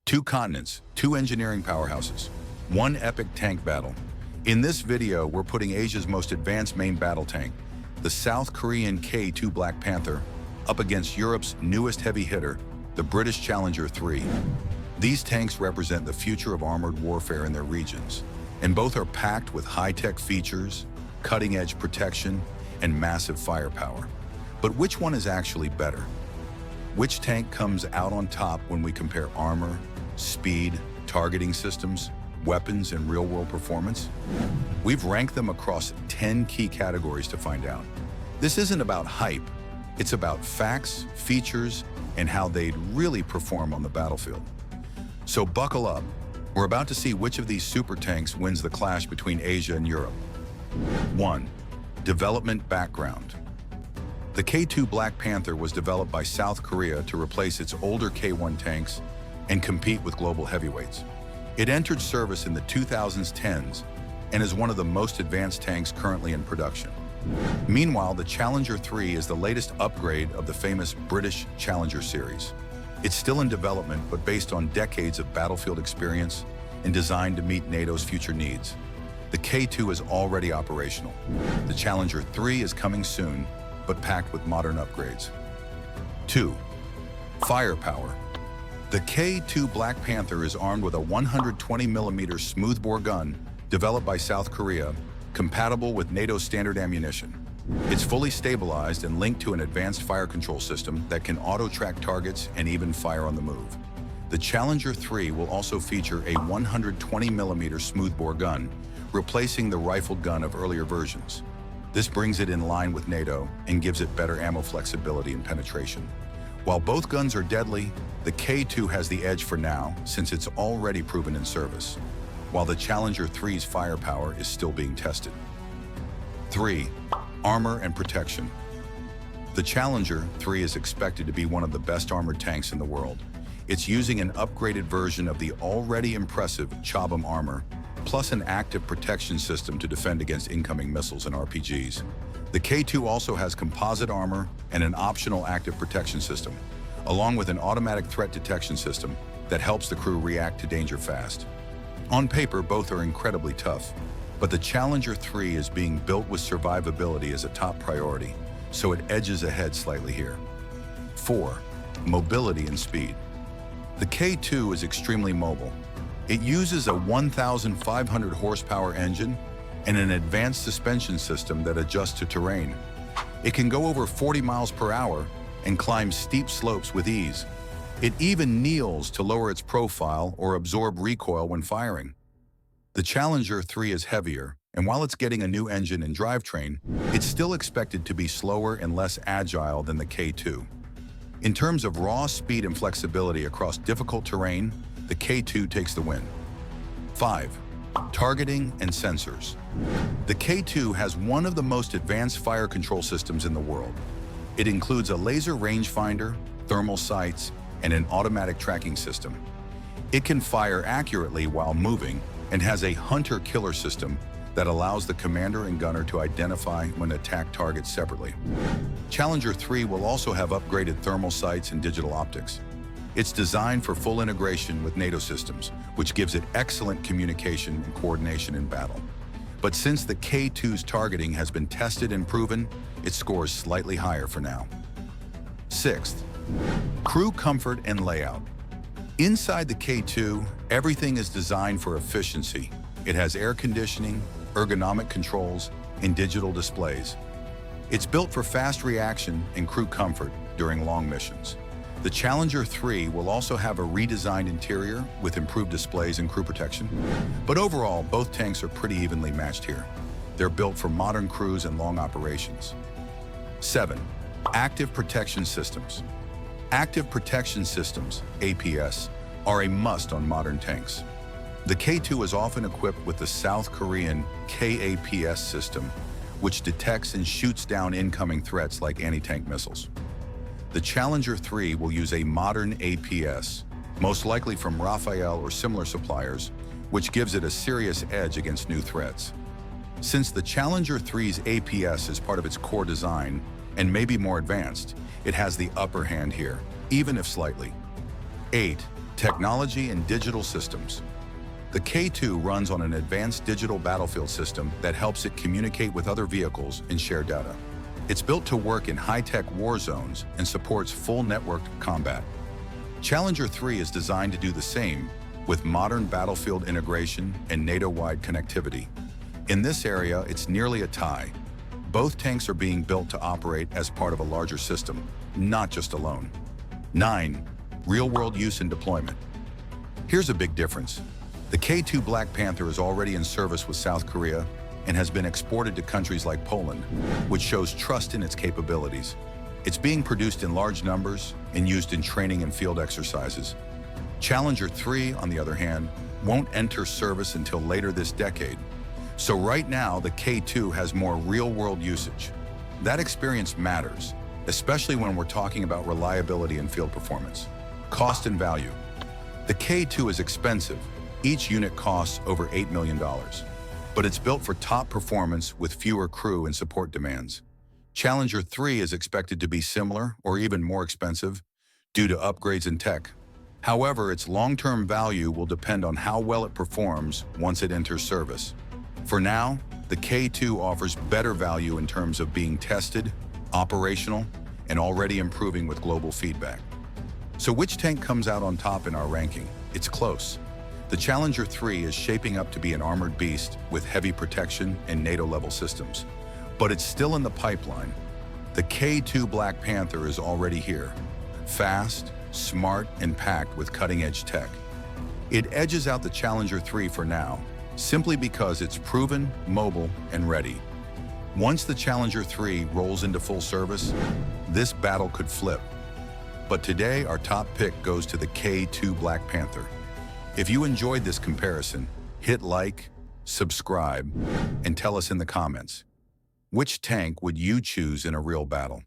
Two continents, two engineering powerhouses, one epic tank battle. In this video, we're putting Asia's most advanced main battle tank, the South Korean K2 Black Panther, up against Europe's newest heavy hitter, the British Challenger 3. These tanks represent the future of armored warfare in their regions, and both are packed with high-tech features, cutting-edge protection, and massive firepower. But which one is actually better? Which tank comes out on top when we compare armor, speed, targeting systems, weapons, and real-world performance? We've ranked them across 10 key categories to find out. This isn't about hype, it's about facts, features, and how they'd really perform on the battlefield. So buckle up. We're about to see which of these super tanks wins the clash between Asia and Europe. 1. Development background. The K2 Black Panther was developed by South Korea to replace its older K1 tanks and compete with global heavyweights. It entered service in the 2010s and is one of the most advanced tanks currently in production. Meanwhile, the Challenger 3 is the latest upgrade of the famous British Challenger series. It's still in development, but based on decades of battlefield experience and designed to meet NATO's future needs. The K2 is already operational. The Challenger 3 is coming soon, but packed with modern upgrades. 2. Firepower. The K2 Black Panther is armed with a 120mm smoothbore gun developed by South Korea, compatible with NATO standard ammunition. It's fully stabilized and linked to an advanced fire control system that can auto-track targets and even fire on the move. The Challenger 3 will also feature a 120mm smoothbore gun, replacing the rifled gun of earlier versions. This brings it in line with NATO and gives it better ammo flexibility and penetration. While both guns are deadly, the K2 has the edge for now since it's already proven in service, while the Challenger 3's firepower is still being tested. 3. Armor and protection. The Challenger 3 is expected to be one of the best armored tanks in the world. It's using an upgraded version of the already impressive Chobham armor, plus an active protection system to defend against incoming missiles and RPGs. The K2 also has composite armor and an optional active protection system, along with an automatic threat detection system that helps the crew react to danger fast. On paper, both are incredibly tough, but the Challenger 3 is being built with survivability as a top priority, so it edges ahead slightly here. 4. Mobility and speed. The K2 is extremely mobile. It uses a 1,500 horsepower engine and an advanced suspension system that adjusts to terrain. It can go over 40 miles per hour and climb steep slopes with ease. It even kneels to lower its profile or absorb recoil when firing. The Challenger 3 is heavier, and while it's getting a new engine and drivetrain, it's still expected to be slower and less agile than the K2. In terms of raw speed and flexibility across difficult terrain, the K2 takes the win. 5. Targeting and sensors. The K2 has one of the most advanced fire control systems in the world. It includes a laser rangefinder, thermal sights, and an automatic tracking system. It can fire accurately while moving and has a hunter-killer system that allows the commander and gunner to identify when attack targets separately. Challenger 3 will also have upgraded thermal sights and digital optics. It's designed for full integration with NATO systems, which gives it excellent communication and coordination in battle. But since the K2's targeting has been tested and proven, it scores slightly higher for now. 6th, crew comfort and layout. Inside the K2, everything is designed for efficiency. It has air conditioning, ergonomic controls, and digital displays. It's built for fast reaction and crew comfort during long missions. The Challenger 3 will also have a redesigned interior with improved displays and crew protection. But overall, both tanks are pretty evenly matched here. They're built for modern crews and long operations. 7. Active protection systems. Active protection systems, APS, are a must on modern tanks. The K2 is often equipped with the South Korean KAPS system, which detects and shoots down incoming threats like anti-tank missiles. The Challenger 3 will use a modern APS, most likely from Rafael or similar suppliers, which gives it a serious edge against new threats. Since the Challenger 3's APS is part of its core design and may be more advanced, it has the upper hand here, even if slightly. 8. Technology and digital systems. The K2 runs on an advanced digital battlefield system that helps it communicate with other vehicles and share data. It's built to work in high-tech war zones and supports full networked combat. Challenger 3 is designed to do the same with modern battlefield integration and NATO-wide connectivity. In this area, it's nearly a tie. Both tanks are being built to operate as part of a larger system, not just alone. 9. Real-world use and deployment. Here's a big difference. The K2 Black Panther is already in service with South Korea and has been exported to countries like Poland, which shows trust in its capabilities. It's being produced in large numbers and used in training and field exercises. Challenger 3, on the other hand, won't enter service until later this decade. So right now, the K2 has more real-world usage. That experience matters, especially when we're talking about reliability and field performance. Cost and value. The K2 is expensive. Each unit costs over $8 million, but it's built for top performance with fewer crew and support demands. Challenger 3 is expected to be similar or even more expensive due to upgrades in tech. However, its long-term value will depend on how well it performs once it enters service. For now, the K2 offers better value in terms of being tested, operational, and already improving with global feedback. So which tank comes out on top in our ranking? It's close. The Challenger 3 is shaping up to be an armored beast with heavy protection and NATO-level systems. But it's still in the pipeline. The K2 Black Panther is already here. Fast, smart, and packed with cutting-edge tech. It edges out the Challenger 3 for now, simply because it's proven, mobile, and ready. Once the Challenger 3 rolls into full service, this battle could flip. But today, our top pick goes to the K2 Black Panther. If you enjoyed this comparison, hit like, subscribe, and tell us in the comments. Which tank would you choose in a real battle?